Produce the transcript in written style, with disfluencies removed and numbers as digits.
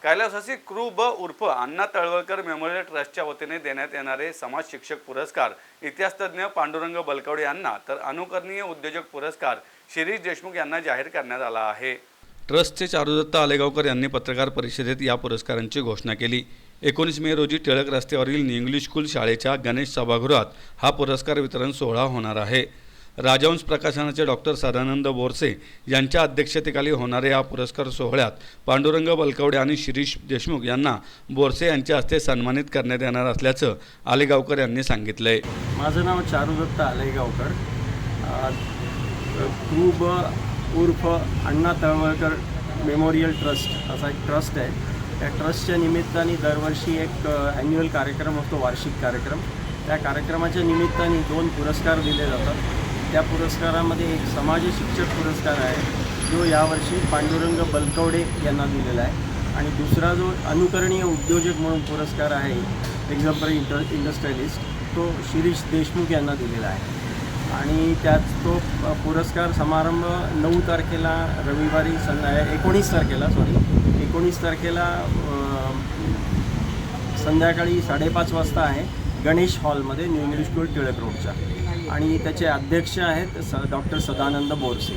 कैलासवासी कृ ब उर्फ अण्णा तळवलकर मेमोरियल ट्रस्टच्या वतीने देण्यात येणारे समाज शिक्षक पुरस्कार इतिहासतज्ञ पांडुरंग बलकवडे यांना तर अनुकरणीय उद्योजक पुरस्कार शिरीष देशमुख यांना जाहीर करण्यात आला आहे। ट्रस्टचे चारुदत्त आलेगावकर यांनी पत्रकार परिषदेत या पुरस्कारांची घोषणा केली। 19 मे रोजी टिळक रस्त्यावरील इंग्लिश स्कूल शाळेच्या गणेश सभागृहात हा पुरस्कार वितरण सोहळा होणार आहे। राजहंस प्रकाशनाचे डॉक्टर सदानंद बोरसे यांच्या अध्यक्षतेखाली होणाऱ्या या पुरस्कार सोहळ्यात पांडुरंग बलकवडे आणि शिरीष देशमुख यांना बोरसे यांच्या हस्ते सन्मानित करण्यात येणार असल्याचं आलेगावकर यांनी सांगितलंय। माझं नाव चारुदत्त आलेगावकर, कृ ब उर्फ अण्णा तळवलकर मेमोरियल ट्रस्ट असा एक ट्रस्ट आहे। त्या ट्रस्टच्या निमित्ताने दरवर्षी एक ॲन्युअल कार्यक्रम असतो, वार्षिक कार्यक्रम। त्या कार्यक्रमाच्या निमित्ताने 2 पुरस्कार दिले जातात। त्या पुरस्कारामध्ये एक समाज शिक्षक पुरस्कार आहे जो यावर्षी पांडुरंग बलकवडे यांना दिलेला आहे, आणि दुसरा जो अनुकरणीय उद्योजक म्हणून पुरस्कार आहे, एक्झाम्पल इंडस्ट्रियलिस्ट, तो शिरीष देशमुख यांना दिलेला आहे। आणि त्याच तो पुरस्कार समारंभ 9 तारखेला रविवारी 19 तारखेला संध्याकाळी 5:30 वाजता आहे, गणेश हॉलमध्ये, न्यू इंग्लिश स्कूल टिळक रोडच्या। आणि त्याचे अध्यक्ष आहेत डॉक्टर सदानंद बोरसे।